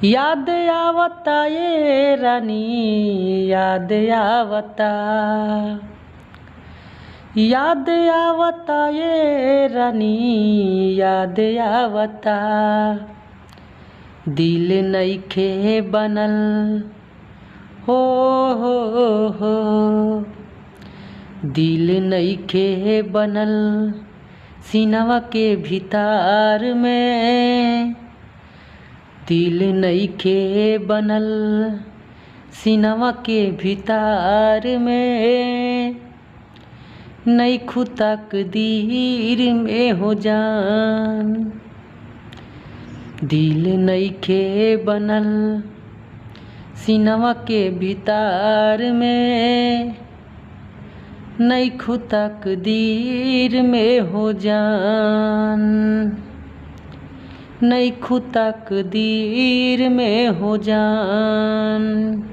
याद आवता ये रानी याद आवता, याद आवता ये रानी याद आवता। दिल नइखे बनल हो हो, दिल नइखे बनल सीनवा के भीतर में, दिल नइखे बनल सीनवा के भीतर में। नइखु तकदीर में हो जान, दिल नइखे बनल सीनवा के भीतर में। नइखु तकदीर में हो जान, नइखु तकदीर में हो जान।